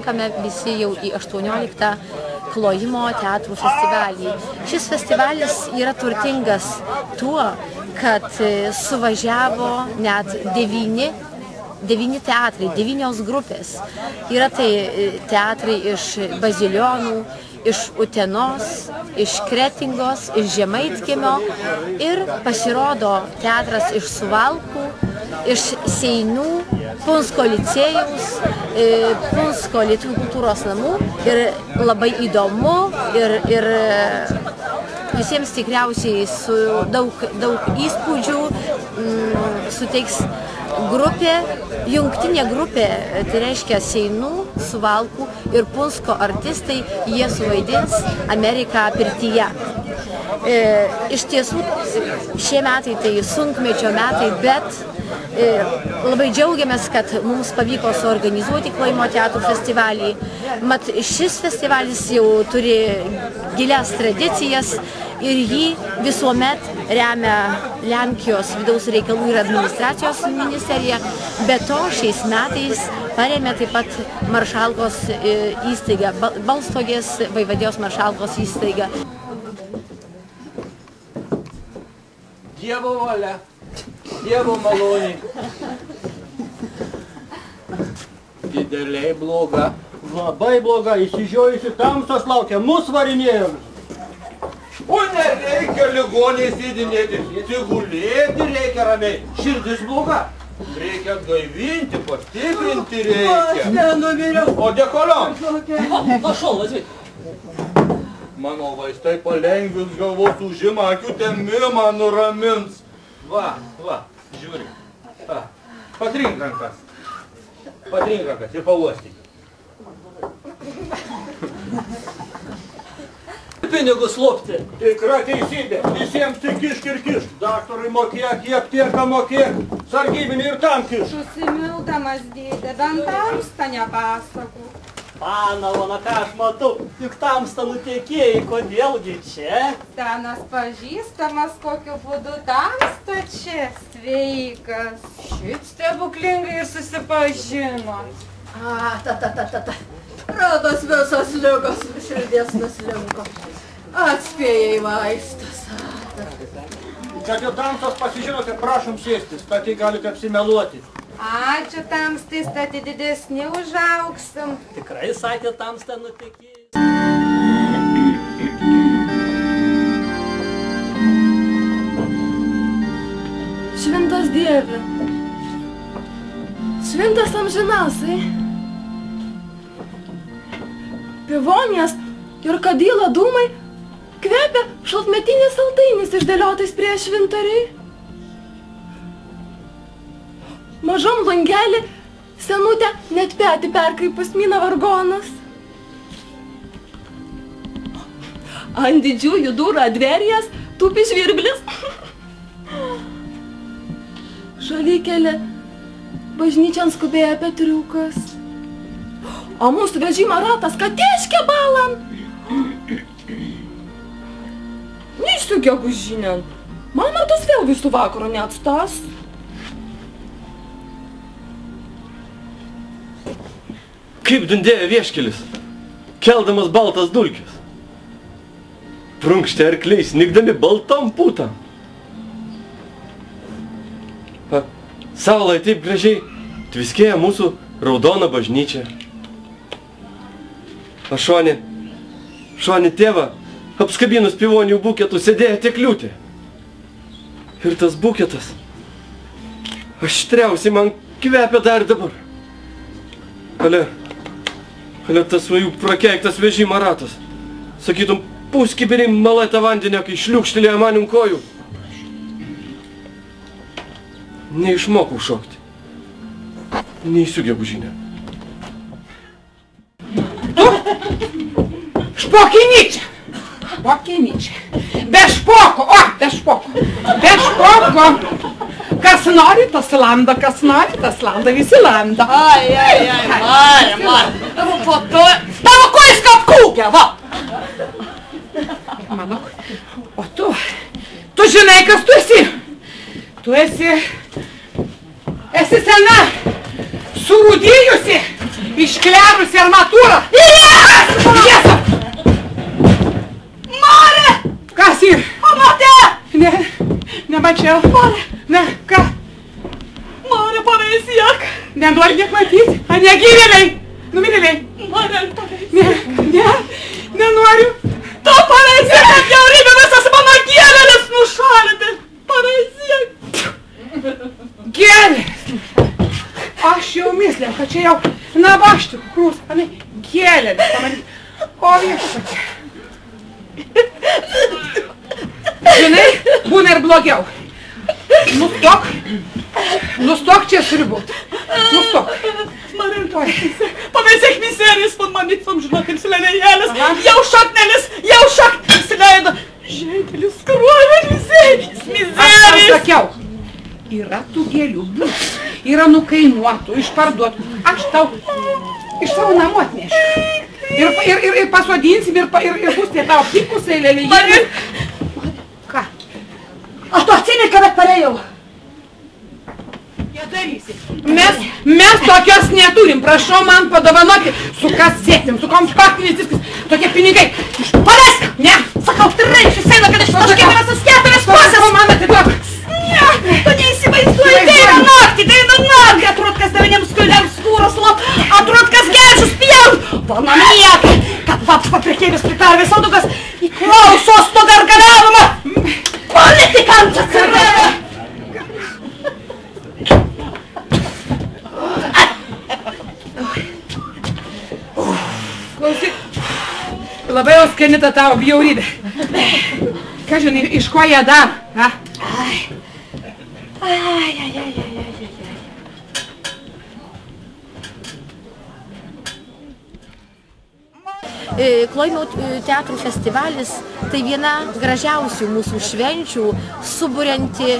susirenkame visi jau į 18 Klojimo teatrų festivalį. Šis festivalis yra turtingas tuo, kad suvažiavo net 9 teatrai, 9 grupės. Yra tai teatrai iš Bazilionų, iš Utenos, iš Kretingos, iš Žemaitkiemio ir pasirodo teatras iš Suvalkų, iš Seinų, Punsko licėjaus, Punsko lietuvių kultūros namų ir labai įdomu ir visiems tikriausiai su daug įspūdžių suteiks grupė, jungtinė grupė, tai reiškia Seinų, Suvalkų ir Punsko artistai, jie suvaidins Ameriką pirtyje. Iš tiesų, šie metai tai sunkmečio metai, bet labai džiaugiamės, kad mums pavyko suorganizuoti Klojimo teatrų festivalį. Mat, šis festivalis jau turi gilias tradicijas ir jį visuomet remia Lenkijos vidaus reikalų ir administracijos ministerija. Be to, šiais metais paremė taip pat maršalkos įstaiga, Balstogės vaivadijos maršalkos įstaiga. Dievo valia, Dievo malonė. Dideliai bloga. Labai bloga, išsižiojusi tamsos laukia, mus varinėjo. O nereikia ligoniai sėdinėti, tik gulėti reikia ramiai. Širdis bloga. Reikia gaivinti, patikrinti reikia. Aš nenumiriau. O dekoliom? Pašol, atsvik. Mano vaistai palengvins galvos užimą, akių temimą nuramins. Va, žiūri. Patrink rankas. Ir pauostyk. Pinigus lopti. Tikra teisybė. Visiems tik kišk. Daktarai mokėk, kiek tieka mokėk. Sargybinį ir tam kiš. Susimildamas dėdė, bent tamsta nepasakų. Pana, na ką aš matau, juk tamsta nutekėjai, kodėlgi čia? Senas pažįstamas, kokiu būdu tamsta čia. Sveikas. Šit stebuklingai ir susipažinot. Rodos visos ligos širdies nuslinko. Atspėjai vaistas. Kad jau tamsos pasižinote, prašom sėstis, tai galite apsimeluoti. Ačiū tamstai, stati didesni užauksim. Tikrai sakė tamsta nutekėjai. Šventas Dieve, šventas amžinasai, pivonijas ir kadylo dūmai kvepia šaltmetinis saltainis išdėliotais prie švintariai. Mažom langelį senutė net petį perkaipus mina vargonas. Ant didžiųjų durų atverijas tūpi žvirblis. Šalikėlė bažnyčian skubėja Petriukas. O mūsų vežimo ratas kateškė balan. Neišsiugėgu žinian. Man ar tas vėl visų vakaro neatstas? Kaip dundėjo vieškelis, keldamas baltas dulkes. Prunkštė arkliai, snigdami baltom putam. Saulai taip gražiai tviskėja mūsų raudona bažnyčia. O šonį tėvą, apskabinus pivonių buketų, sėdėjo tekliutė. Ir tas buketas aštriausiai man kvepia dar dabar. Ale tas svajų prakeiktas vežimo ratas. Sakytum, puskibirį malaitą vandenio, kai šliukštelėjo man ant kojų. Neišmokau šokti. Neįsiugėgu žinę. Špokiniče! Be špoko! Be špoko! Kas nori, tas landa, visi landa. Marija. Tavo kojas kaip kūkia, va! Mano, o tu žinai, kas tu esi? Tu esi sena, surūdėjusi Išklerusi armatūrą. Jėzu! Marė! Kas yra? Pamatė! Ne, nemačiau. Marė! Ne, ką? Marė, pavaizduok! Nenori niek matyti? Ar negyvėliai? Numirėliai? Marė, Nenoriu. tu pavaizduok, kad bjaurybė visas mano gėlėlis nušalyti! Pavaizduok! Gėlės! Aš jau myslėm, kad čia jau nabaštų kukrus, panai, gėlės, pamatyk. O viešpatie. Žinai, būna ir blogiau. Nustok čia sribūt. Nustok. Marė, pavaizduok miserijus, man mamytvom, žinok, ir silelėjelis, jau šaknelis leido. Žentelis, kruovelis, miserijus. Aš sakiau, yra tų gėlių, yra nukainuotų, išparduotų. Aš tau iš savo namų atnešiu. Ir pasodinsim, ir bus tie tavo pikusai lėlėjėliai. Ką? Aš to atsimenu, kad parėjau. Nedarysi. Mes tokios neturim. Prašau man padovanoti su kasetėm, su kompaktiniais diskais. Tokie pinigai. Paleisk! Ne. Sakau, tikrai išsisėda, kad ištaškėm visas 4 pusės. Man atiduok. Ne, tu neįsivaizduoji, tai yra naktį. Atrod, devinėms skuliams skūros lop, atrod, kas gerčius pjaut. Panamiek, kad paps paprekėvis pritarvė saudukas į klausos to gargaliavimą. Politikams atsirvė. Klausyk, labai jau skani ta tavo bjaurybė. Ką žinai, iš ko jie dar? Klojimo teatrų festivalis tai viena gražiausių mūsų švenčių, suburianti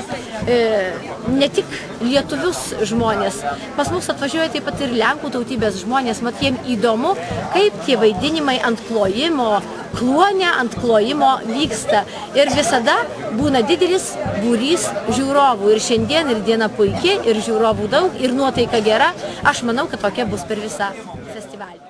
ne tik lietuvius žmonės. Pas mus atvažiuoja taip pat ir lenkų tautybės žmonės, mat jiem įdomu, kaip tie vaidinimai ant klojimo, kluone ant klojimo vyksta. Ir visada būna didelis būrys žiūrovų. Ir šiandien ir diena puikiai, ir žiūrovų daug, ir nuotaika gera. Aš manau, kad tokia bus per visą festivalį.